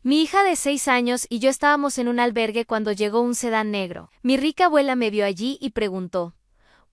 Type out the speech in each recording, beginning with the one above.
Mi hija de 6 años y yo estábamos en un albergue cuando llegó un sedán negro. Mi rica abuela me vio allí y preguntó: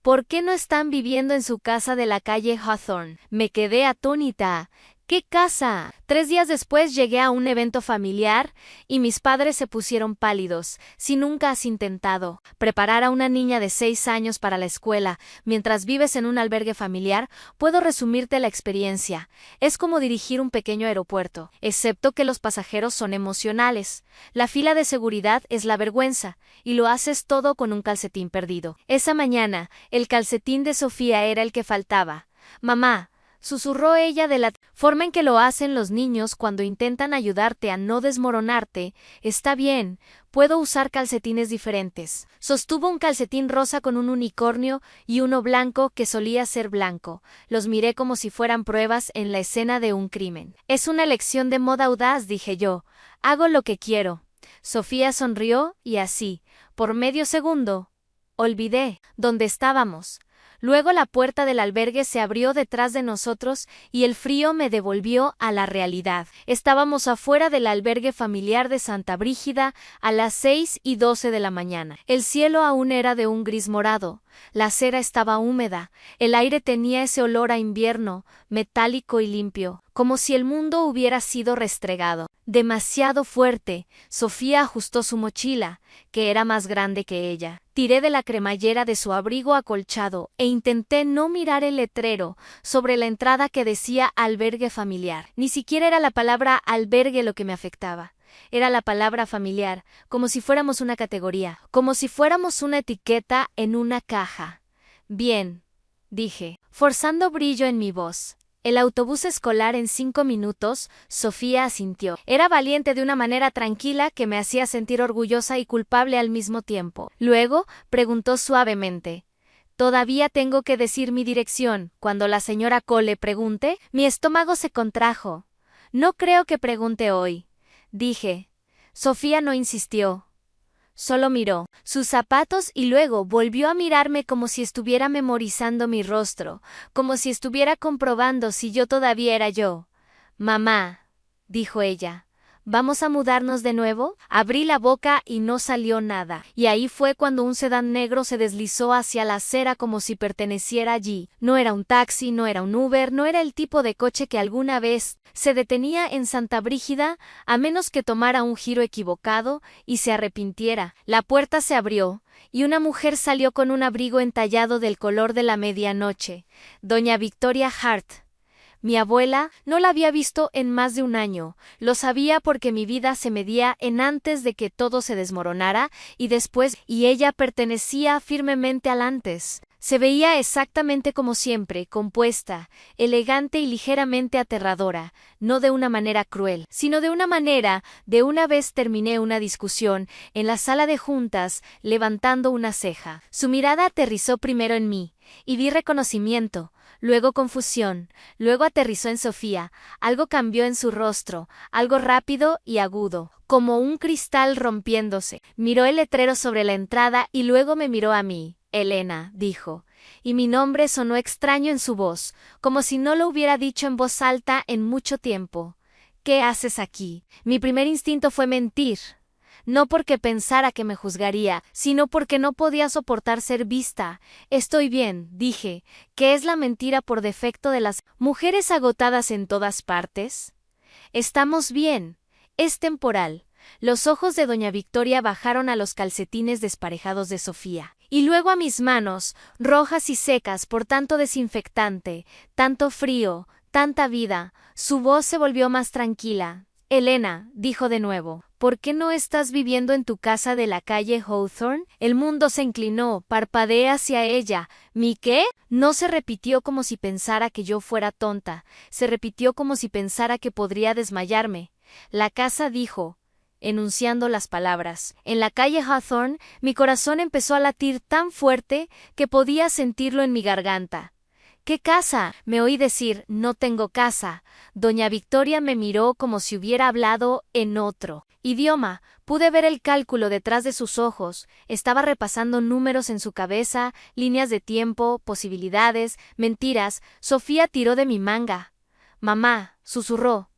¿por qué no están viviendo en su casa de la calle Hawthorne? Me quedé atónita. ¿Qué casa? 3 días después llegué a un evento familiar y mis padres se pusieron pálidos. Si nunca has intentado preparar a una niña de 6 años para la escuela mientras vives en un albergue familiar, puedo resumirte la experiencia. Es como dirigir un pequeño aeropuerto, excepto que los pasajeros son emocionales. La fila de seguridad es la vergüenza, y lo haces todo con un calcetín perdido. Esa mañana, el calcetín de Sofía era el que faltaba. Mamá, susurró ella de la forma en que lo hacen los niños cuando intentan ayudarte a no desmoronarte. Está bien, puedo usar calcetines diferentes. Sostuvo un calcetín rosa con un unicornio y uno blanco que solía ser blanco. Los miré como si fueran pruebas en la escena de un crimen. Es una elección de moda audaz, dije yo. Hago lo que quiero. Sofía sonrió y así, por medio segundo, olvidé dónde estábamos. Luego la puerta del albergue se abrió detrás de nosotros y el frío me devolvió a la realidad. Estábamos afuera del albergue familiar de Santa Brígida a las 6:12 de la mañana. El cielo aún era de un gris morado. La acera estaba húmeda. El aire tenía ese olor a invierno, metálico y limpio, como si el mundo hubiera sido restregado. Demasiado fuerte. Sofía ajustó su mochila, que era más grande que ella. Tiré de la cremallera de su abrigo acolchado e intenté no mirar el letrero sobre la entrada que decía albergue familiar. Ni siquiera era la palabra albergue lo que me afectaba. Era la palabra familiar, como si fuéramos una categoría, como si fuéramos una etiqueta en una caja. Bien, dije, forzando brillo en mi voz. El autobús escolar en 5 minutos, Sofía asintió. Era valiente de una manera tranquila que me hacía sentir orgullosa y culpable al mismo tiempo. Luego, preguntó suavemente: ¿todavía tengo que decir mi dirección cuando la señora Cole pregunte? Mi estómago se contrajo. No creo que pregunte hoy, dije. Sofía no insistió. Solo miró sus zapatos y luego volvió a mirarme como si estuviera memorizando mi rostro, como si estuviera comprobando si yo todavía era yo. Mamá, dijo ella, ¿vamos a mudarnos de nuevo? Abrí la boca y no salió nada, y ahí fue cuando un sedán negro se deslizó hacia la acera como si perteneciera allí. No era un taxi, no era un Uber, no era el tipo de coche que alguna vez se detenía en Santa Brígida, a menos que tomara un giro equivocado y se arrepintiera. La puerta se abrió, y una mujer salió con un abrigo entallado del color de la medianoche. Doña Victoria Hart. Mi abuela no la había visto en más de un año. Lo sabía porque mi vida se medía en antes de que todo se desmoronara y después, y ella pertenecía firmemente al antes. Se veía exactamente como siempre, compuesta, elegante y ligeramente aterradora, no de una manera cruel, sino de una manera. De una vez terminé una discusión en la sala de juntas, levantando una ceja. Su mirada aterrizó primero en mí, y vi reconocimiento, luego confusión, luego aterrizó en Sofía. Algo cambió en su rostro, algo rápido y agudo, como un cristal rompiéndose. Miró el letrero sobre la entrada y luego me miró a mí. Elena, dijo, y mi nombre sonó extraño en su voz, como si no lo hubiera dicho en voz alta en mucho tiempo. ¿Qué haces aquí? Mi primer instinto fue mentir. No porque pensara que me juzgaría, sino porque no podía soportar ser vista. Estoy bien, dije, que es la mentira por defecto de las mujeres agotadas en todas partes. Estamos bien. Es temporal. Los ojos de doña Victoria bajaron a los calcetines desparejados de Sofía, y luego a mis manos, rojas y secas por tanto desinfectante, tanto frío, tanta vida. Su voz se volvió más tranquila. Elena, dijo de nuevo, ¿por qué no estás viviendo en tu casa de la calle Hawthorne? El mundo se inclinó, parpadeé hacia ella. ¿Mi qué? No se repitió como si pensara que yo fuera tonta, se repitió como si pensara que podría desmayarme. La casa, dijo, enunciando las palabras. En la calle Hawthorne, mi corazón empezó a latir tan fuerte que podía sentirlo en mi garganta. ¿Qué casa? Me oí decir, no tengo casa. Doña Victoria me miró como si hubiera hablado en otro idioma. Pude ver el cálculo detrás de sus ojos. Estaba repasando números en su cabeza, líneas de tiempo, posibilidades, mentiras. Sofía tiró de mi manga. Mamá, susurró.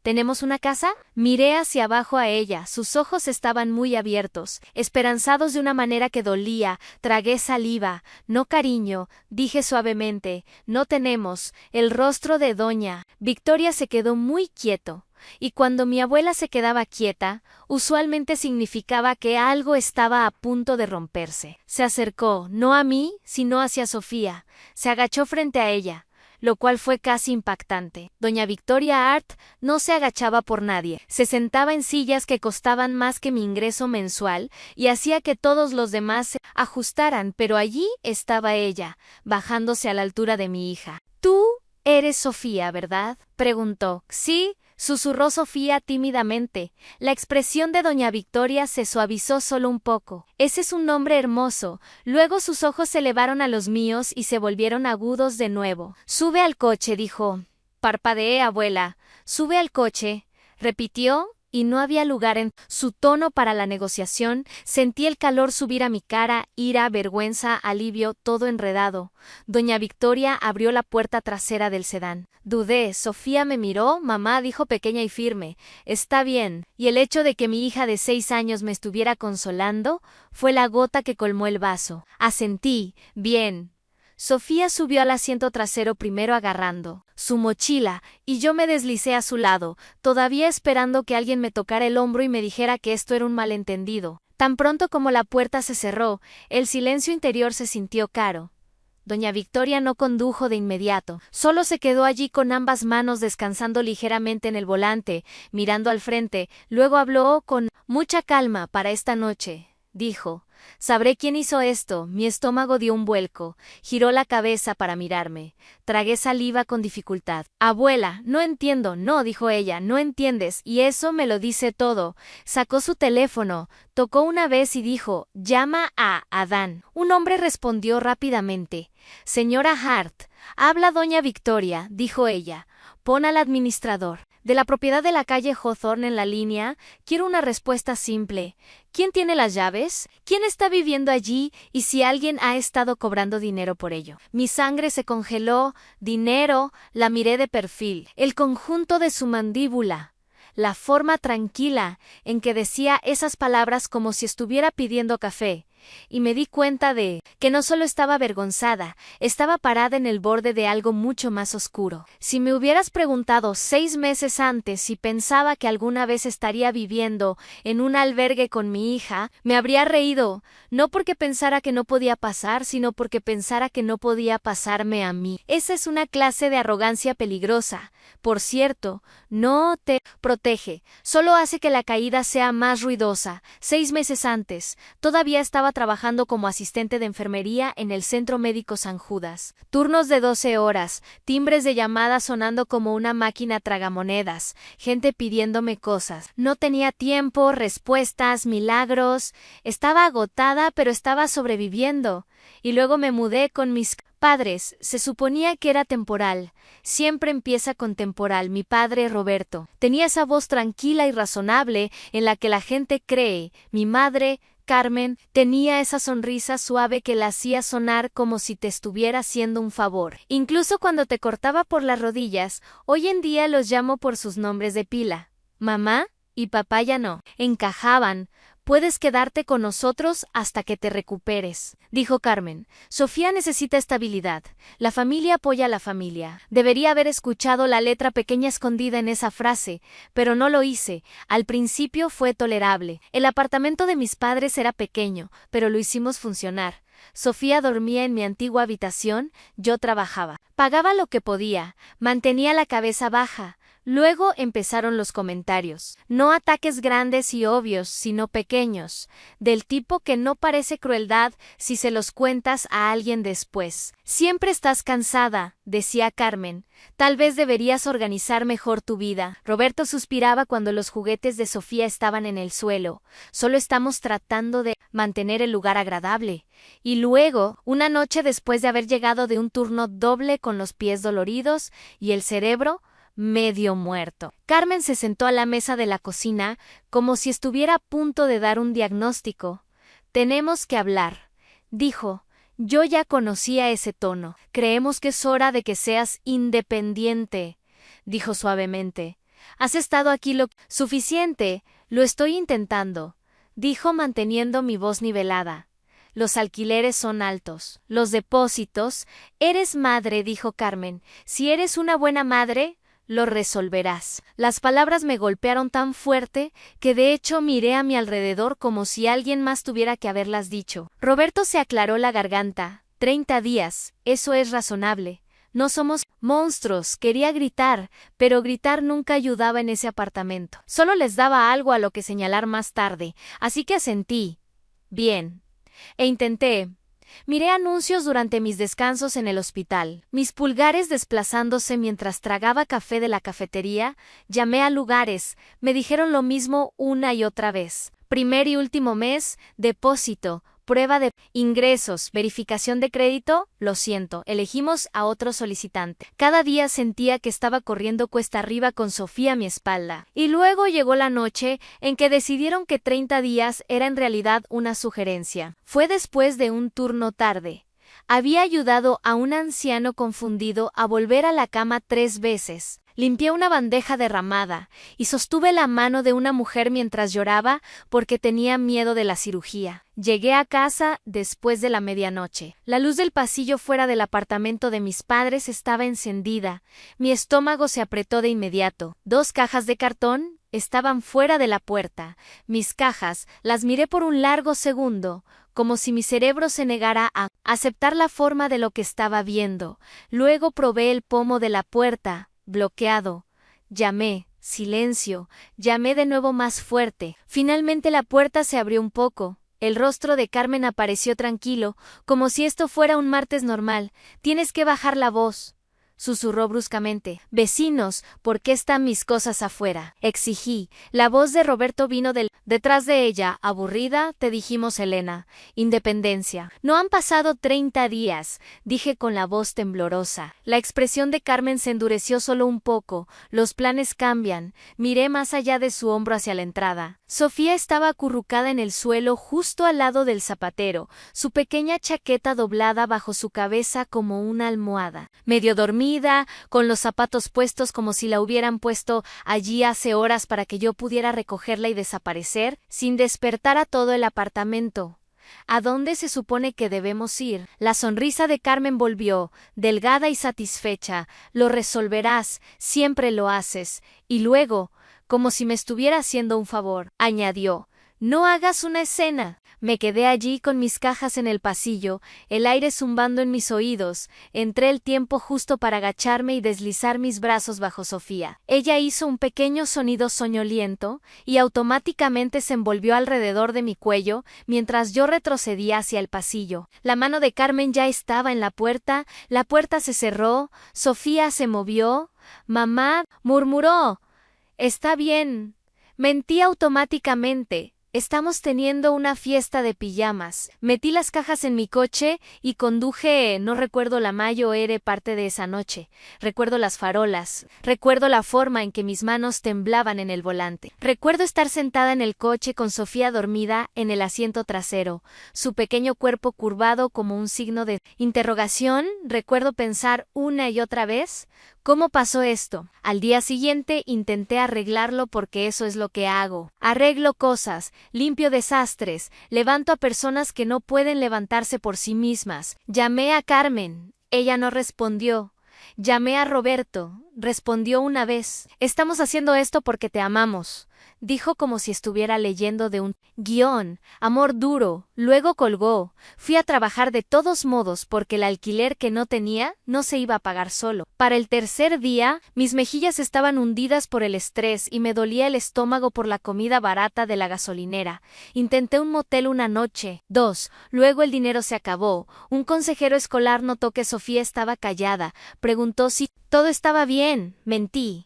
¿Tenemos una casa? Miré hacia abajo a ella, sus ojos estaban muy abiertos, esperanzados de una manera que dolía, tragué saliva. No, cariño, dije suavemente, no tenemos. El rostro de doña Victoria se quedó muy quieto. Y cuando mi abuela se quedaba quieta, usualmente significaba que algo estaba a punto de romperse. Se acercó, no a mí, sino hacia Sofía. Se agachó frente a ella, lo cual fue casi impactante. Doña Victoria Hart no se agachaba por nadie. Se sentaba en sillas que costaban más que mi ingreso mensual y hacía que todos los demás se ajustaran, pero allí estaba ella, bajándose a la altura de mi hija. «Tú eres Sofía, ¿verdad?», preguntó. «Sí», susurró Sofía tímidamente. La expresión de doña Victoria se suavizó solo un poco. «Ese es un nombre hermoso». Luego sus ojos se elevaron a los míos y se volvieron agudos de nuevo. «Sube al coche», dijo. Parpadeé, abuela. «Sube al coche», repitió, y no había lugar en su tono para la negociación. Sentí el calor subir a mi cara, ira, vergüenza, alivio, todo enredado. Doña Victoria abrió la puerta trasera del sedán. Dudé. Sofía me miró. «Mamá», dijo pequeña y firme, «está bien». Y el hecho de que mi hija de 6 años me estuviera consolando fue la gota que colmó el vaso. Asentí. «Bien». Sofía subió al asiento trasero primero agarrando su mochila, y yo me deslicé a su lado, todavía esperando que alguien me tocara el hombro y me dijera que esto era un malentendido. Tan pronto como la puerta se cerró, el silencio interior se sintió caro. Doña Victoria no condujo de inmediato, solo se quedó allí con ambas manos descansando ligeramente en el volante, mirando al frente. Luego habló con mucha calma. «Para esta noche», dijo, «sabré quién hizo esto». Mi estómago dio un vuelco. Giró la cabeza para mirarme. Tragué saliva con dificultad. «Abuela, no entiendo». «No», dijo ella, «no entiendes, y eso me lo dice todo». Sacó su teléfono, tocó una vez y dijo, «Llama a Adán». Un hombre respondió rápidamente. «Señora Hart, habla doña Victoria», dijo ella. «Pon al administrador de la propiedad de la calle Hawthorne en la línea. Quiero una respuesta simple. ¿Quién tiene las llaves? ¿Quién está viviendo allí? Y si alguien ha estado cobrando dinero por ello». Mi sangre se congeló. «Dinero». La miré de perfil. El conjunto de su mandíbula. La forma tranquila en que decía esas palabras como si estuviera pidiendo café. Y me di cuenta de que no solo estaba avergonzada, estaba parada en el borde de algo mucho más oscuro. Si me hubieras preguntado 6 meses antes si pensaba que alguna vez estaría viviendo en un albergue con mi hija, me habría reído, no porque pensara que no podía pasar, sino porque pensara que no podía pasarme a mí. Esa es una clase de arrogancia peligrosa. Por cierto, no te protege, solo hace que la caída sea más ruidosa. 6 meses antes, todavía estaba trabajando como asistente de enfermería en el Centro Médico San Judas. Turnos de 12 horas, timbres de llamadas sonando como una máquina tragamonedas, gente pidiéndome cosas. No tenía tiempo, respuestas, milagros. Estaba agotada, pero estaba sobreviviendo. Y luego me mudé con mis padres. Se suponía que era temporal. Siempre empieza con temporal. Mi padre, Roberto, tenía esa voz tranquila y razonable en la que la gente cree. Mi madre, Carmen, tenía esa sonrisa suave que la hacía sonar como si te estuviera haciendo un favor. Incluso cuando te cortaba por las rodillas, hoy en día los llamo por sus nombres de pila. Mamá y papá ya no encajaban. «Puedes quedarte con nosotros hasta que te recuperes», dijo Carmen. «Sofía necesita estabilidad. La familia apoya a la familia». Debería haber escuchado la letra pequeña escondida en esa frase, pero no lo hice. Al principio fue tolerable. El apartamento de mis padres era pequeño, pero lo hicimos funcionar. Sofía dormía en mi antigua habitación, yo trabajaba. Pagaba lo que podía, mantenía la cabeza baja. Luego empezaron los comentarios. No ataques grandes y obvios, sino pequeños, del tipo que no parece crueldad si se los cuentas a alguien después. «Siempre estás cansada», decía Carmen. «Tal vez deberías organizar mejor tu vida». Roberto suspiraba cuando los juguetes de Sofía estaban en el suelo. «Solo estamos tratando de mantener el lugar agradable». Y luego, una noche después de haber llegado de un turno doble con los pies doloridos y el cerebro medio muerto, Carmen se sentó a la mesa de la cocina como si estuviera a punto de dar un diagnóstico. «Tenemos que hablar», dijo. Yo ya conocía ese tono. «Creemos que es hora de que seas independiente», dijo suavemente. Has estado aquí lo suficiente, lo estoy intentando, dijo manteniendo mi voz nivelada. Los alquileres son altos. Los depósitos. Eres madre, dijo Carmen. Si eres una buena madre, lo resolverás. Las palabras me golpearon tan fuerte que de hecho miré a mi alrededor como si alguien más tuviera que haberlas dicho. Roberto se aclaró la garganta. 30 días, eso es razonable. No somos monstruos, quería gritar, pero gritar nunca ayudaba en ese apartamento. Solo les daba algo a lo que señalar más tarde, así que asentí. Bien. E intenté. Miré anuncios durante mis descansos en el hospital, mis pulgares desplazándose mientras tragaba café de la cafetería. Llamé a lugares, me dijeron lo mismo una y otra vez. Primer y último mes, depósito, prueba de ingresos, verificación de crédito, lo siento, elegimos a otro solicitante. Cada día sentía que estaba corriendo cuesta arriba con Sofía a mi espalda. Y luego llegó la noche en que decidieron que 30 días era en realidad una sugerencia. Fue después de un turno tarde. Había ayudado a un anciano confundido a volver a la cama 3 veces. Limpié una bandeja derramada y sostuve la mano de una mujer mientras lloraba porque tenía miedo de la cirugía. Llegué a casa después de la medianoche. La luz del pasillo fuera del apartamento de mis padres estaba encendida. Mi estómago se apretó de inmediato. 2 cajas de cartón estaban fuera de la puerta. Mis cajas las miré por un largo segundo, como si mi cerebro se negara a aceptar la forma de lo que estaba viendo. Luego probé el pomo de la puerta. Bloqueado. Llamé. Silencio. Llamé de nuevo más fuerte. Finalmente la puerta se abrió un poco. El rostro de Carmen apareció tranquilo, como si esto fuera un martes normal. Tienes que bajar la voz, susurró bruscamente. Vecinos, ¿por qué están mis cosas afuera? Exigí. La voz de Roberto vino detrás de ella. Aburrida, te dijimos, Elena. Independencia. No han pasado 30 días, dije con la voz temblorosa. La expresión de Carmen se endureció solo un poco. Los planes cambian. Miré más allá de su hombro hacia la entrada. Sofía estaba acurrucada en el suelo justo al lado del zapatero, su pequeña chaqueta doblada bajo su cabeza como una almohada. Medio dormida, con los zapatos puestos como si la hubieran puesto allí hace horas para que yo pudiera recogerla y desaparecer, sin despertar a todo el apartamento. ¿A dónde se supone que debemos ir? La sonrisa de Carmen volvió, delgada y satisfecha. Lo resolverás, siempre lo haces. Y luego, como si me estuviera haciendo un favor, añadió, no hagas una escena. Me quedé allí con mis cajas en el pasillo, el aire zumbando en mis oídos. Entré el tiempo justo para agacharme y deslizar mis brazos bajo Sofía. Ella hizo un pequeño sonido soñoliento y automáticamente se envolvió alrededor de mi cuello mientras yo retrocedía hacia el pasillo. La mano de Carmen ya estaba en la puerta se cerró, Sofía se movió. Mamá, murmuró. Está bien. Mentí automáticamente. Estamos teniendo una fiesta de pijamas. Metí las cajas en mi coche y conduje. No recuerdo la mayo era parte de esa noche. Recuerdo las farolas. Recuerdo la forma en que mis manos temblaban en el volante. Recuerdo estar sentada en el coche con Sofía dormida en el asiento trasero, su pequeño cuerpo curvado como un signo de interrogación. Recuerdo pensar una y otra vez, ¿cómo pasó esto? Al día siguiente intenté arreglarlo porque eso es lo que hago. Arreglo cosas, limpio desastres, levanto a personas que no pueden levantarse por sí mismas. Llamé a Carmen. Ella no respondió. Llamé a Roberto. Respondió una vez. Estamos haciendo esto porque te amamos, dijo como si estuviera leyendo de un guión. Amor duro. Luego colgó. Fui a trabajar de todos modos porque el alquiler que no tenía no se iba a pagar solo. Para el tercer día, mis mejillas estaban hundidas por el estrés y me dolía el estómago por la comida barata de la gasolinera. Intenté un motel una noche, 2, luego el dinero se acabó. Un consejero escolar notó que Sofía estaba callada. Preguntó si todo estaba bien. Mentí.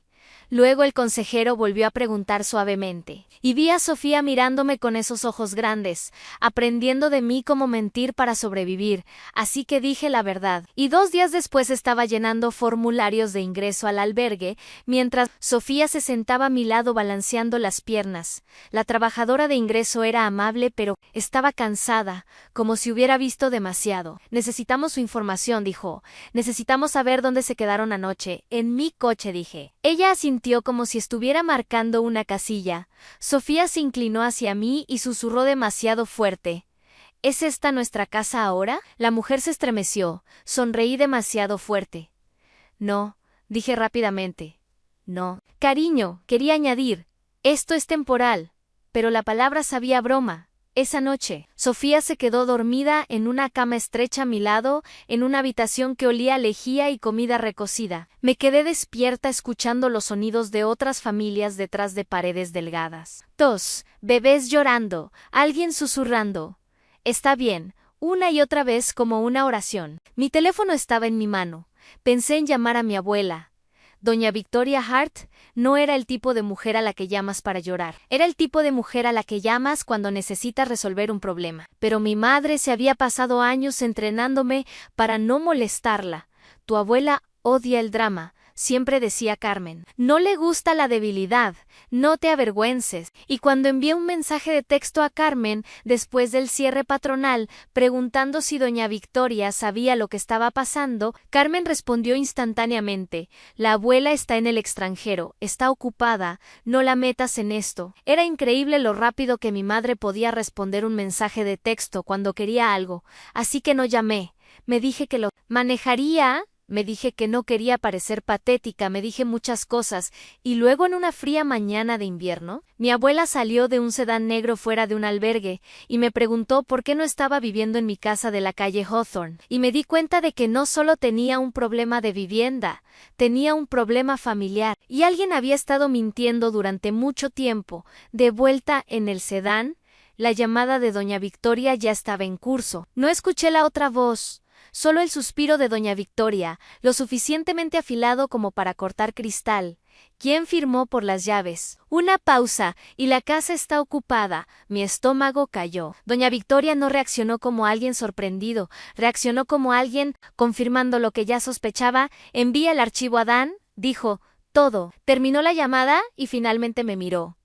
Luego el consejero volvió a preguntar suavemente, y vi a Sofía mirándome con esos ojos grandes, aprendiendo de mí cómo mentir para sobrevivir, así que dije la verdad. Y 2 días después estaba llenando formularios de ingreso al albergue, mientras Sofía se sentaba a mi lado balanceando las piernas. La trabajadora de ingreso era amable, pero estaba cansada, como si hubiera visto demasiado. Necesitamos su información, dijo. Necesitamos saber dónde se quedaron anoche. En mi coche, dije. Ella asintió sintió como si estuviera marcando una casilla. Sofía se inclinó hacia mí y susurró demasiado fuerte. ¿Es esta nuestra casa ahora? La mujer se estremeció. Sonreí demasiado fuerte. No, dije rápidamente. No. Cariño, quería añadir. Esto es temporal. Pero la palabra sabía a broma. Esa noche, Sofía se quedó dormida en una cama estrecha a mi lado, en una habitación que olía a lejía y comida recocida. Me quedé despierta escuchando los sonidos de otras familias detrás de paredes delgadas. Bebés llorando, alguien susurrando. Está bien, una y otra vez como una oración. Mi teléfono estaba en mi mano. Pensé en llamar a mi abuela. Doña Victoria Hart no era el tipo de mujer a la que llamas para llorar. Era el tipo de mujer a la que llamas cuando necesitas resolver un problema. Pero mi madre se había pasado años entrenándome para no molestarla. Tu abuela odia el drama, siempre decía Carmen. No le gusta la debilidad, no te avergüences. Y cuando envié un mensaje de texto a Carmen, después del cierre patronal, preguntando si doña Victoria sabía lo que estaba pasando, Carmen respondió instantáneamente: la abuela está en el extranjero, está ocupada, no la metas en esto. Era increíble lo rápido que mi madre podía responder un mensaje de texto cuando quería algo, así que no llamé. Me dije que lo manejaría. Me dije que no quería parecer patética, me dije muchas cosas, y luego en una fría mañana de invierno, mi abuela salió de un sedán negro fuera de un albergue, y me preguntó por qué no estaba viviendo en mi casa de la calle Hawthorne, y me di cuenta de que no solo tenía un problema de vivienda, tenía un problema familiar, y alguien había estado mintiendo durante mucho tiempo. De vuelta en el sedán, la llamada de doña Victoria ya estaba en curso. No escuché la otra voz. Solo el suspiro de doña Victoria, lo suficientemente afilado como para cortar cristal. ¿Quién firmó por las llaves? Una pausa, y la casa está ocupada. Mi estómago cayó. Doña Victoria no reaccionó como alguien sorprendido, reaccionó como alguien confirmando lo que ya sospechaba. Envía el archivo a Dan, dijo, todo. Terminó la llamada y finalmente me miró.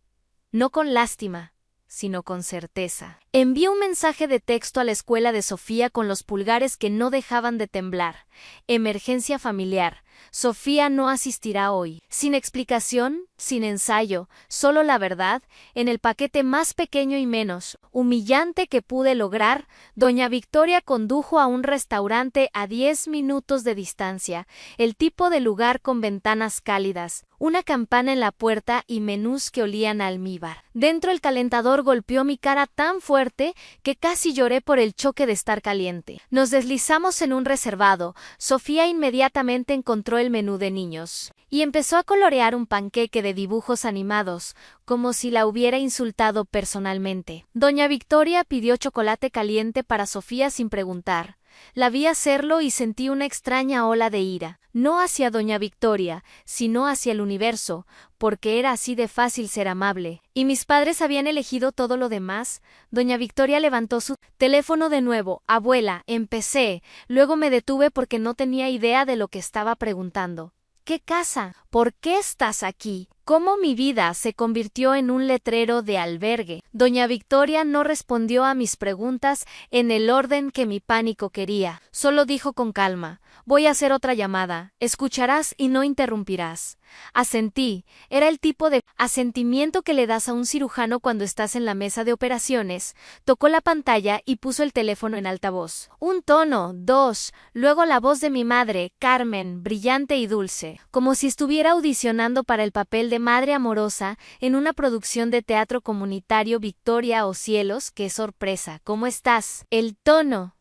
No con lástima, sino con certeza. Envié un mensaje de texto a la escuela de Sofía con los pulgares que no dejaban de temblar. Emergencia familiar. Sofía no asistirá hoy. Sin explicación, sin ensayo, solo la verdad, en el paquete más pequeño y menos humillante que pude lograr, doña Victoria condujo a un restaurante a 10 minutos de distancia, el tipo de lugar con ventanas cálidas, una campana en la puerta y menús que olían a almíbar. Dentro el calentador golpeó mi cara tan fuerte que casi lloré por el choque de estar caliente. Nos deslizamos en un reservado. Sofía inmediatamente encontró el menú de niños y empezó a colorear un panqueque de dibujos animados, como si la hubiera insultado personalmente. Doña Victoria pidió chocolate caliente para Sofía sin preguntar. La vi hacerlo y sentí una extraña ola de ira, no hacia doña Victoria, sino hacia el universo, porque era así de fácil ser amable. ¿Y mis padres habían elegido todo lo demás? Doña Victoria levantó su teléfono de nuevo. Abuela, empecé. Luego me detuve porque no tenía idea de lo que estaba preguntando. ¿Qué casa? ¿Por qué estás aquí? ¿Cómo mi vida se convirtió en un letrero de albergue? Doña Victoria no respondió a mis preguntas en el orden que mi pánico quería. Solo dijo con calma: voy a hacer otra llamada. Escucharás y no interrumpirás. Asentí. Era el tipo de asentimiento que le das a un cirujano cuando estás en la mesa de operaciones. Tocó la pantalla y puso el teléfono en altavoz. Un tono, dos, luego la voz de mi madre, Carmen, brillante y dulce, como si estuviera audicionando para el papel de madre amorosa en una producción de teatro comunitario. Victoria, oh cielos, qué sorpresa. ¿Cómo estás? El tono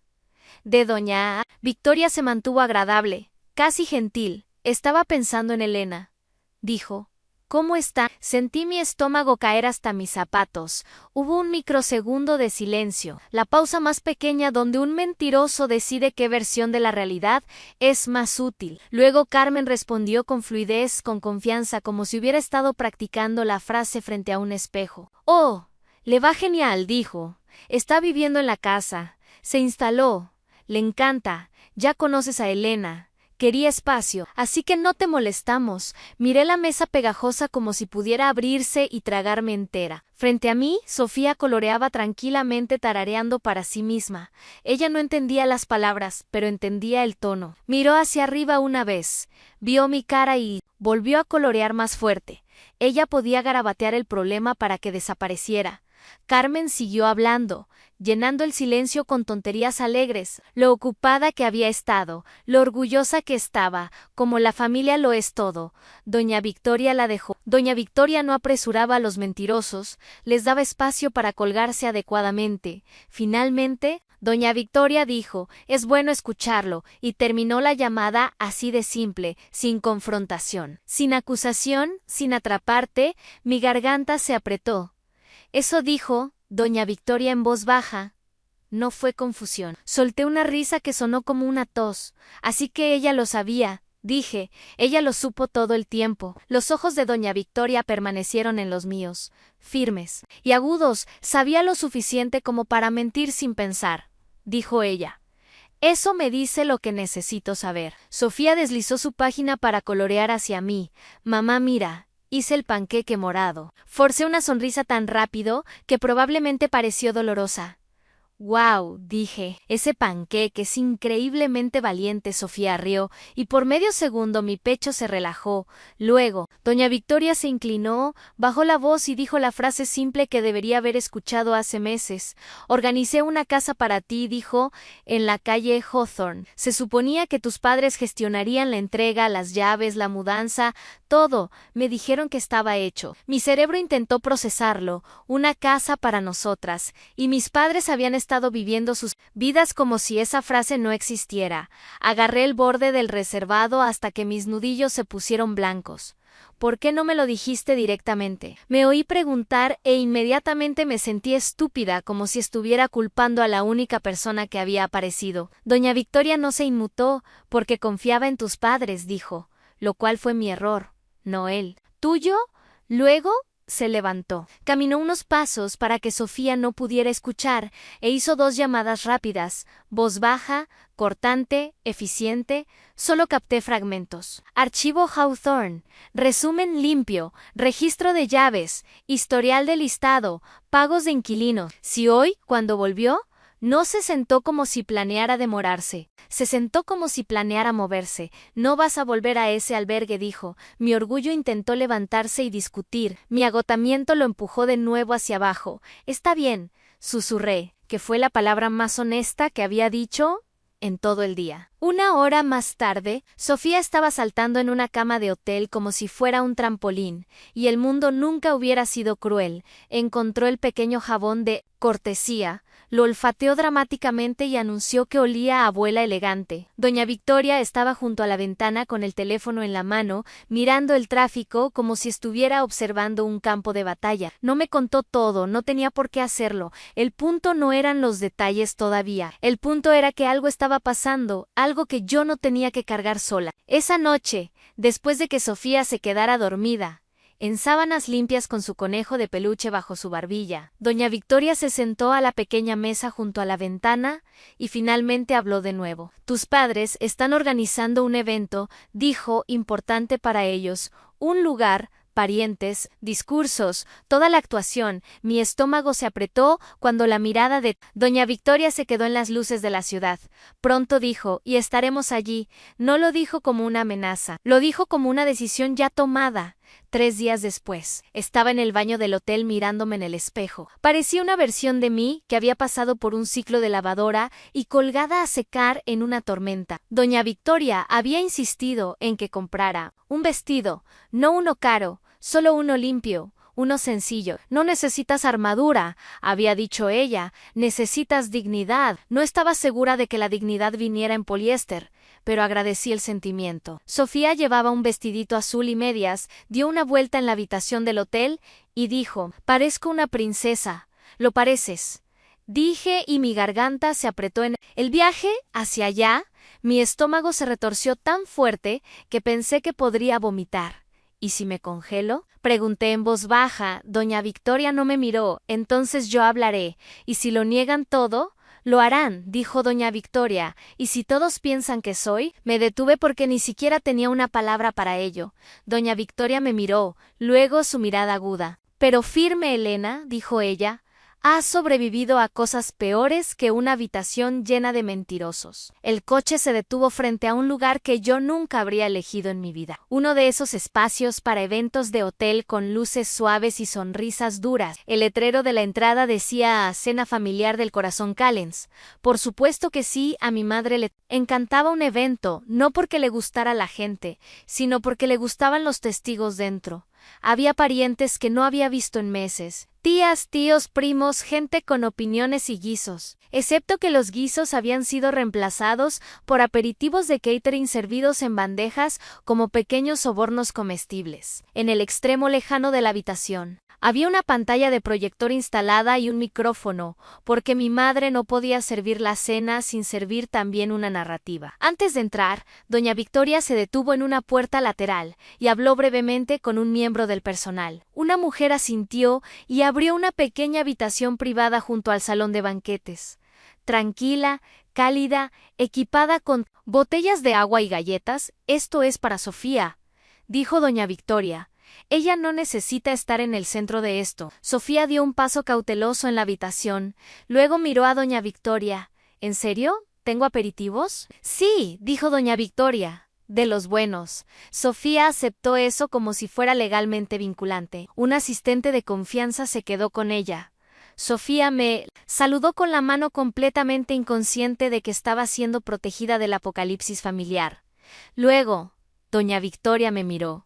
de doña Victoria se mantuvo agradable, casi gentil. Estaba pensando en Elena. Dijo: ¿cómo está? Sentí mi estómago caer hasta mis zapatos. Hubo un microsegundo de silencio, la pausa más pequeña donde un mentiroso decide qué versión de la realidad es más útil. Luego Carmen respondió con fluidez, con confianza, como si hubiera estado practicando la frase frente a un espejo. Oh, le va genial, dijo. Está viviendo en la casa. Se instaló. Le encanta. Ya conoces a Elena. Quería espacio, así que no te molestamos. Miré la mesa pegajosa como si pudiera abrirse y tragarme entera. Frente a mí, Sofía coloreaba tranquilamente tarareando para sí misma. Ella no entendía las palabras, pero entendía el tono. Miró hacia arriba una vez, vio mi cara y Volvió a colorear más fuerte. Ella podía garabatear el problema para que desapareciera. Carmen siguió hablando, llenando el silencio con tonterías alegres, lo ocupada que había estado, lo orgullosa que estaba, como la familia lo es todo. Doña Victoria la dejó. Doña Victoria no apresuraba a los mentirosos, les daba espacio para colgarse adecuadamente. Finalmente, Doña Victoria dijo, es bueno escucharlo, y terminó la llamada así de simple, sin confrontación, sin acusación, sin atraparte, mi garganta se apretó. Eso dijo Doña Victoria en voz baja. No fue confusión. Solté una risa que sonó como una tos. Así que ella lo sabía, dije, ella lo supo todo el tiempo. Los ojos de Doña Victoria permanecieron en los míos, firmes y agudos. Sabía lo suficiente como para mentir sin pensar, dijo ella. Eso me dice lo que necesito saber. Sofía deslizó su página para colorear hacia mí. Mamá, mira. Hice el panqueque morado. Forcé una sonrisa tan rápido que probablemente pareció dolorosa. «¡Guau!», dije. Ese panqueque es increíblemente valiente. Sofía rió, y por medio segundo mi pecho se relajó. Luego, Doña Victoria se inclinó, bajó la voz y dijo la frase simple que debería haber escuchado hace meses. Organicé una casa para ti, dijo, en la calle Hawthorne. Se suponía que tus padres gestionarían la entrega, las llaves, la mudanza, todo. Me dijeron que estaba hecho. Mi cerebro intentó procesarlo. Una casa para nosotras. Y mis padres habían estado viviendo sus vidas como si esa frase no existiera. Agarré el borde del reservado hasta que mis nudillos se pusieron blancos. ¿Por qué no me lo dijiste directamente? Me oí preguntar e inmediatamente me sentí estúpida, como si estuviera culpando a la única persona que había aparecido. Doña Victoria no se inmutó porque confiaba en tus padres, dijo, lo cual fue mi error, no él. ¿Tuyo? Luego se levantó. Caminó unos pasos para que Sofía no pudiera escuchar e hizo 2 llamadas rápidas, voz baja, cortante, eficiente. Solo capté fragmentos. Archivo Hawthorne, resumen limpio, registro de llaves, historial de listado, pagos de inquilino. Si hoy, cuando volvió, no se sentó como si planeara demorarse, se sentó como si planeara moverse. No vas a volver a ese albergue, dijo. Mi orgullo intentó levantarse y discutir. Mi agotamiento lo empujó de nuevo hacia abajo. Está bien, susurré, que fue la palabra más honesta que había dicho en todo el día. 1 hora más tarde, Sofía estaba saltando en una cama de hotel como si fuera un trampolín, y el mundo nunca hubiera sido cruel. Encontró el pequeño jabón de cortesía, lo olfateó dramáticamente y anunció que olía a abuela elegante. Doña Victoria estaba junto a la ventana con el teléfono en la mano, mirando el tráfico como si estuviera observando un campo de batalla. No me contó todo, no tenía por qué hacerlo. El punto no eran los detalles todavía. El punto era que algo estaba pasando, algo que yo no tenía que cargar sola. Esa noche, después de que Sofía se quedara dormida, en sábanas limpias con su conejo de peluche bajo su barbilla, Doña Victoria se sentó a la pequeña mesa junto a la ventana y finalmente habló de nuevo. Tus padres están organizando un evento, dijo, importante para ellos, un lugar, parientes, discursos, toda la actuación. Mi estómago se apretó cuando la mirada de Doña Victoria se quedó en las luces de la ciudad. Pronto dijo, y estaremos allí. No lo dijo como una amenaza, lo dijo como una decisión ya tomada. 3 días después, estaba en el baño del hotel mirándome en el espejo. Parecía una versión de mí que había pasado por un ciclo de lavadora y colgada a secar en una tormenta. Doña Victoria había insistido en que comprara un vestido, no uno caro, solo uno limpio, uno sencillo. No necesitas armadura, había dicho ella, necesitas dignidad. No estaba segura de que la dignidad viniera en poliéster, pero agradecí el sentimiento. Sofía llevaba un vestidito azul y medias, dio una vuelta en la habitación del hotel y dijo, parezco una princesa. ¿Lo pareces?, dije y mi garganta se apretó en el viaje hacia allá. Mi estómago se retorció tan fuerte que pensé que podría vomitar. ¿Y si me congelo?, pregunté en voz baja. Doña Victoria no me miró. Entonces yo hablaré. ¿Y si lo niegan todo? Lo harán, dijo Doña Victoria. ¿Y si todos piensan que soy? Me detuve porque ni siquiera tenía una palabra para ello. Doña Victoria me miró, luego su mirada aguda. Pero firme, Elena, dijo ella. Has sobrevivido a cosas peores que una habitación llena de mentirosos. El coche se detuvo frente a un lugar que yo nunca habría elegido en mi vida. Uno de esos espacios para eventos de hotel con luces suaves y sonrisas duras. El letrero de la entrada decía Cena familiar del corazón Callens. Por supuesto que sí, a mi madre le encantaba un evento, no porque le gustara la gente, sino porque le gustaban los testigos dentro. Había parientes que no había visto en meses. Tías, tíos, primos, gente con opiniones y guisos. Excepto que los guisos habían sido reemplazados por aperitivos de catering servidos en bandejas como pequeños sobornos comestibles. En el extremo lejano de la habitación había una pantalla de proyector instalada y un micrófono, porque mi madre no podía servir la cena sin servir también una narrativa. Antes de entrar, doña Victoria se detuvo en una puerta lateral y habló brevemente con un miembro del personal. Una mujer asintió y abrió una pequeña habitación privada junto al salón de banquetes. Tranquila, cálida, equipada con botellas de agua y galletas, esto es para Sofía, dijo doña Victoria. Ella no necesita estar en el centro de esto. Sofía dio un paso cauteloso en la habitación, luego miró a doña Victoria. ¿En serio? ¿Tengo aperitivos? Sí, dijo doña Victoria. De los buenos. Sofía aceptó eso como si fuera legalmente vinculante. Un asistente de confianza se quedó con ella. Sofía me saludó con la mano completamente inconsciente de que estaba siendo protegida del apocalipsis familiar. Luego, doña Victoria me miró.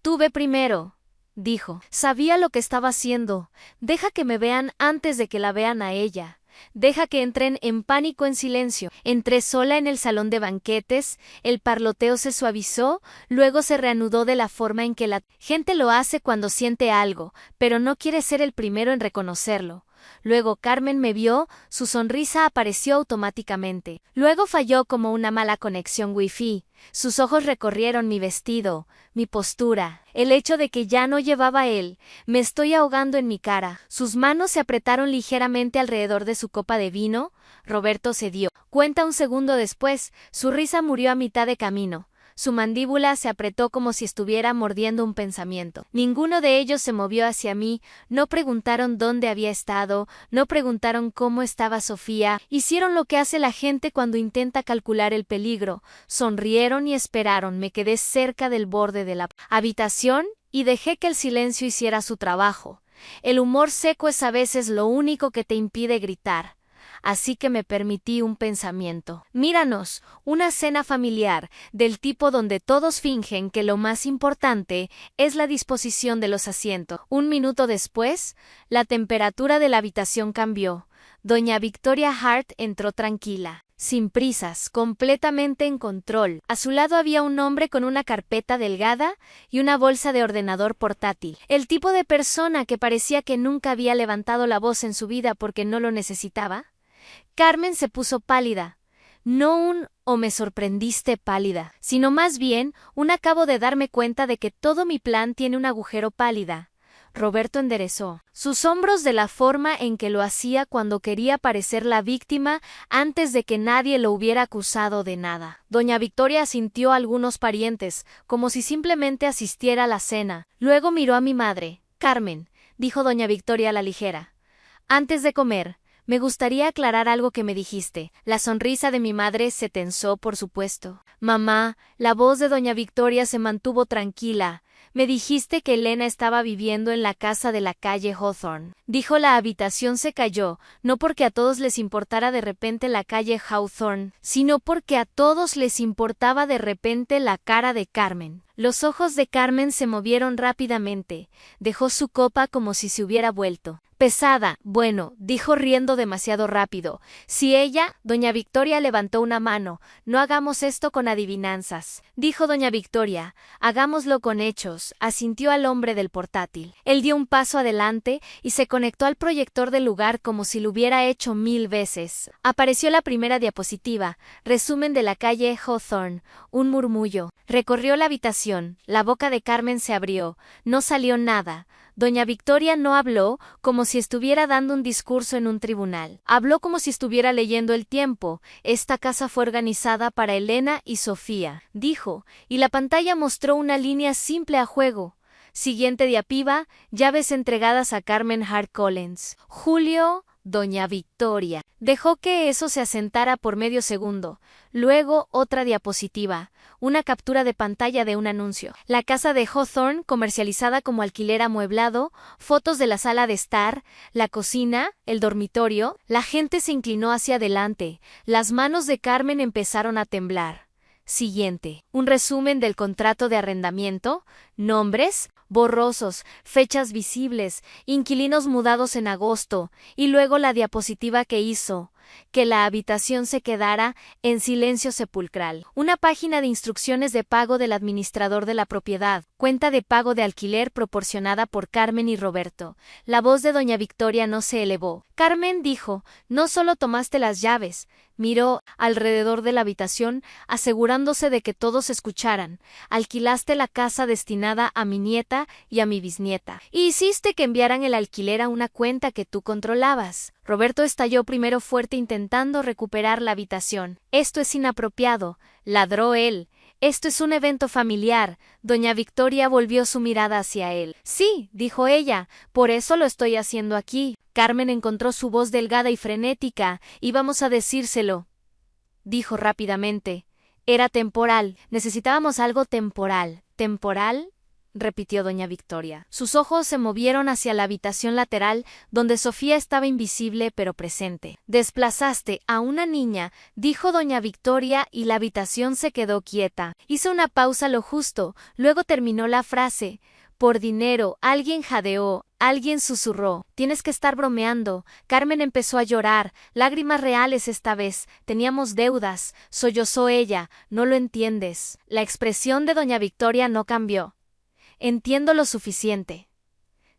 Tú ve primero, dijo. Sabía lo que estaba haciendo. Deja que me vean antes de que la vean a ella. Deja que entren en pánico en silencio. Entré sola en el salón de banquetes, el parloteo se suavizó, luego se reanudó de la forma en que la gente lo hace cuando siente algo, pero no quiere ser el primero en reconocerlo. Luego Carmen me vio, su sonrisa apareció automáticamente. Luego falló como una mala conexión Wi-Fi. Sus ojos recorrieron mi vestido, mi postura, el hecho de que ya no llevaba él. Me estoy ahogando en mi cara. Sus manos se apretaron ligeramente alrededor de su copa de vino. Roberto cedió. Cuenta un segundo después, su risa murió a mitad de camino. Su mandíbula se apretó como si estuviera mordiendo un pensamiento. Ninguno de ellos se movió hacia mí, no preguntaron dónde había estado, no preguntaron cómo estaba Sofía, hicieron lo que hace la gente cuando intenta calcular el peligro, sonrieron y esperaron. Me quedé cerca del borde de la habitación y dejé que el silencio hiciera su trabajo. El humor seco es a veces lo único que te impide gritar. Así que me permití un pensamiento. Míranos, una cena familiar, del tipo donde todos fingen que lo más importante es la disposición de los asientos. Un minuto después, la temperatura de la habitación cambió. Doña Victoria Hart entró tranquila, sin prisas, completamente en control. A su lado había un hombre con una carpeta delgada y una bolsa de ordenador portátil. El tipo de persona que parecía que nunca había levantado la voz en su vida porque no lo necesitaba. Carmen se puso pálida. No un «o me sorprendiste pálida», sino más bien un «acabo de darme cuenta de que todo mi plan tiene un agujero pálida». Roberto enderezó sus hombros de la forma en que lo hacía cuando quería parecer la víctima antes de que nadie lo hubiera acusado de nada. Doña Victoria asintió a algunos parientes, como si simplemente asistiera a la cena. Luego miró a mi madre. «Carmen», dijo doña Victoria a la ligera, «antes de comer, me gustaría aclarar algo que me dijiste». La sonrisa de mi madre se tensó, por supuesto. «Mamá», la voz de doña Victoria se mantuvo tranquila. «Me dijiste que Elena estaba viviendo en la casa de la calle Hawthorne». Dijo. La habitación se cayó, no porque a todos les importara de repente la calle Hawthorne, sino porque a todos les importaba de repente la cara de Carmen. Los ojos de Carmen se movieron rápidamente. Dejó su copa como si se hubiera vuelto pesada. «Bueno», dijo riendo demasiado rápido. «Si ella…» Doña Victoria levantó una mano. «No hagamos esto con adivinanzas», dijo doña Victoria. «Hagámoslo con hechos», asintió al hombre del portátil. Él dio un paso adelante y se conectó al proyector del lugar como si lo hubiera hecho 1000 veces. Apareció la primera diapositiva. Resumen de la calle Hawthorne. Un murmullo recorrió la habitación. La boca de Carmen se abrió. No salió nada. Doña Victoria no habló como si estuviera dando un discurso en un tribunal. Habló como si estuviera leyendo el tiempo. «Esta casa fue organizada para Elena y Sofía», dijo, y la pantalla mostró una línea simple a juego. Siguiente diapiba, llaves entregadas a Carmen Hart Collins. Julio, Doña Victoria. Dejó que eso se asentara por medio segundo. Luego otra diapositiva, una captura de pantalla de un anuncio. La casa de Hawthorne, comercializada como alquiler amueblado, fotos de la sala de estar, la cocina, el dormitorio. La gente se inclinó hacia adelante. Las manos de Carmen empezaron a temblar. Siguiente. Un resumen del contrato de arrendamiento, nombres borrosos, fechas visibles, inquilinos mudados en agosto, y luego la diapositiva que hizo que la habitación se quedara en silencio sepulcral. Una página de instrucciones de pago del administrador de la propiedad, cuenta de pago de alquiler proporcionada por Carmen y Roberto. La voz de doña Victoria no se elevó. Carmen dijo, no solo tomaste las llaves, miró alrededor de la habitación, asegurándose de que todos escucharan. Alquilaste la casa destinada a mi nieta y a mi bisnieta. Y hiciste que enviaran el alquiler a una cuenta que tú controlabas. Roberto estalló primero fuerte intentando recuperar la habitación. Esto es inapropiado, ladró él. Esto es un evento familiar. Doña Victoria volvió su mirada hacia él. Sí, dijo ella, por eso lo estoy haciendo aquí. Carmen encontró su voz delgada y frenética. Íbamos a decírselo, dijo rápidamente. Era temporal. Necesitábamos algo temporal. ¿Temporal? Repitió doña Victoria. Sus ojos se movieron hacia la habitación lateral, donde Sofía estaba invisible pero presente. Desplazaste a una niña, dijo doña Victoria, y la habitación se quedó quieta. Hizo una pausa lo justo, luego terminó la frase. Por dinero, alguien jadeó, alguien susurró. Tienes que estar bromeando. Carmen empezó a llorar, lágrimas reales esta vez. Teníamos deudas, sollozó ella. No lo entiendes. La expresión de doña Victoria no cambió. Entiendo lo suficiente,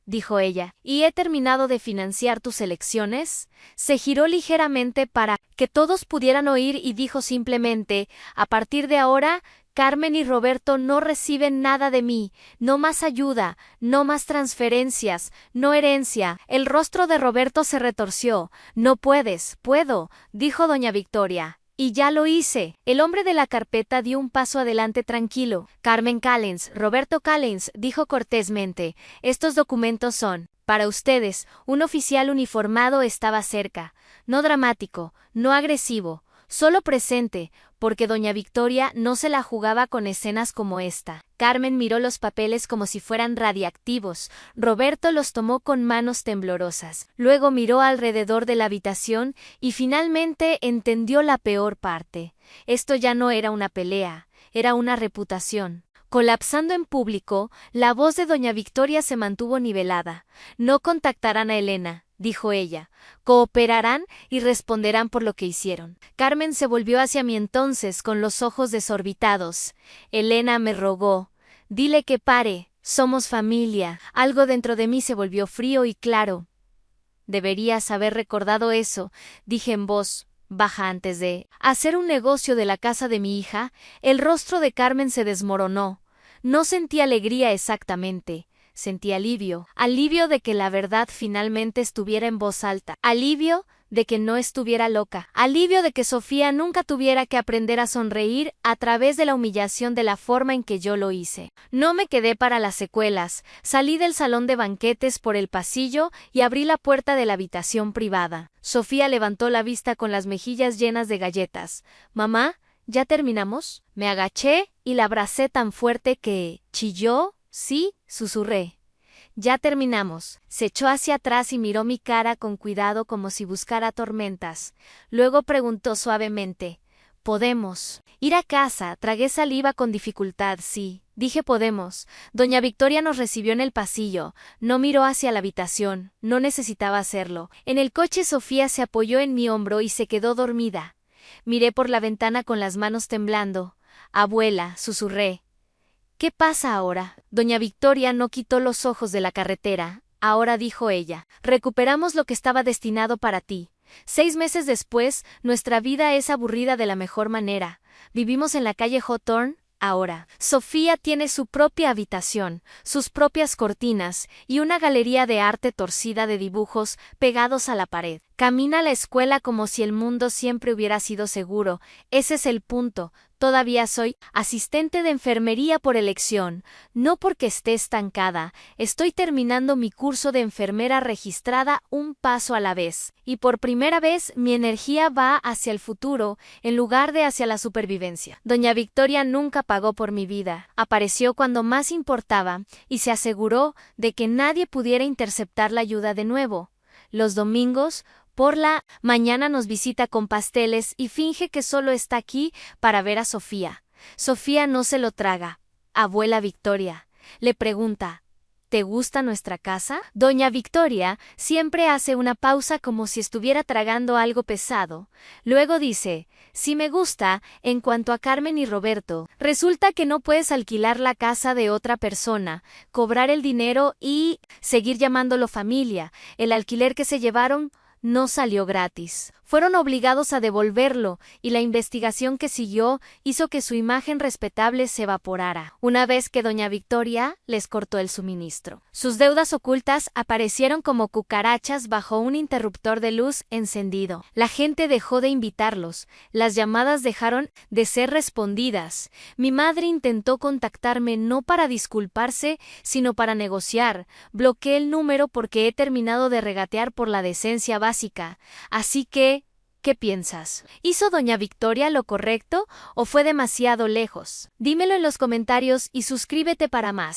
dijo ella, y he terminado de financiar tus elecciones. Se giró ligeramente para que todos pudieran oír y dijo simplemente, a partir de ahora, Carmen y Roberto no reciben nada de mí, no más ayuda, no más transferencias, no herencia. El rostro de Roberto se retorció. No puedes, puedo, dijo doña Victoria. Y ya lo hice. El hombre de la carpeta dio un paso adelante tranquilo. Carmen Collins, Roberto Collins, dijo cortésmente, estos documentos son, para ustedes, un oficial uniformado estaba cerca. No dramático, no agresivo, solo presente, porque doña Victoria no se la jugaba con escenas como esta. Carmen miró los papeles como si fueran radiactivos. Roberto los tomó con manos temblorosas. Luego miró alrededor de la habitación y finalmente entendió la peor parte. Esto ya no era una pelea, era una reputación. Colapsando en público, la voz de doña Victoria se mantuvo nivelada. No contactarán a Elena, dijo ella. Cooperarán y responderán por lo que hicieron. Carmen se volvió hacia mí entonces con los ojos desorbitados. Elena me rogó. Dile que pare, somos familia. Algo dentro de mí se volvió frío y claro. Deberías haber recordado eso, dije en voz baja antes de hacer un negocio de la casa de mi hija. El rostro de Carmen se desmoronó. No sentí alegría exactamente. Sentí alivio de que la verdad finalmente estuviera en voz alta, alivio de que no estuviera loca, alivio de que Sofía nunca tuviera que aprender a sonreír a través de la humillación de la forma en que yo lo hice. No me quedé para las secuelas, salí del salón de banquetes por el pasillo y abrí la puerta de la habitación privada. Sofía levantó la vista con las mejillas llenas de galletas. «Mamá, ¿ya terminamos?» Me agaché y la abracé tan fuerte que chilló. «Sí», susurré. «Ya terminamos». Se echó hacia atrás y miró mi cara con cuidado como si buscara tormentas. Luego preguntó suavemente, «¿Podemos ir a casa?» Tragué saliva con dificultad. «Sí», dije, «podemos». Doña Victoria nos recibió en el pasillo. No miró hacia la habitación. No necesitaba hacerlo. En el coche Sofía se apoyó en mi hombro y se quedó dormida. Miré por la ventana con las manos temblando. «Abuela», susurré. «¿Qué pasa ahora?» Doña Victoria no quitó los ojos de la carretera. «Ahora», dijo ella, «recuperamos lo que estaba destinado para ti. 6 meses después, nuestra vida es aburrida de la mejor manera. Vivimos en la calle Hawthorne. Ahora, Sofía tiene su propia habitación, sus propias cortinas y una galería de arte torcida de dibujos pegados a la pared. Camina a la escuela como si el mundo siempre hubiera sido seguro. Ese es el punto. Todavía soy asistente de enfermería por elección, no porque esté estancada. Estoy terminando mi curso de enfermera registrada un paso a la vez. Y por primera vez mi energía va hacia el futuro en lugar de hacia la supervivencia. Doña Victoria nunca pagó por mi vida. Apareció cuando más importaba y se aseguró de que nadie pudiera interceptar la ayuda de nuevo. Los domingos, por la mañana nos visita con pasteles y finge que solo está aquí para ver a Sofía. Sofía no se lo traga. Abuela Victoria le pregunta, ¿te gusta nuestra casa? Doña Victoria siempre hace una pausa como si estuviera tragando algo pesado. Luego dice, sí me gusta. En cuanto a Carmen y Roberto, resulta que no puedes alquilar la casa de otra persona, cobrar el dinero y seguir llamándolo familia. El alquiler que se llevaron no salió gratis. Fueron obligados a devolverlo y la investigación que siguió hizo que su imagen respetable se evaporara, una vez que doña Victoria les cortó el suministro. Sus deudas ocultas aparecieron como cucarachas bajo un interruptor de luz encendido. La gente dejó de invitarlos, las llamadas dejaron de ser respondidas. Mi madre intentó contactarme no para disculparse, sino para negociar. Bloqueé el número porque he terminado de regatear por la decencia básica. Así que, ¿qué piensas? ¿Hizo doña Victoria lo correcto o fue demasiado lejos? Dímelo en los comentarios y suscríbete para más.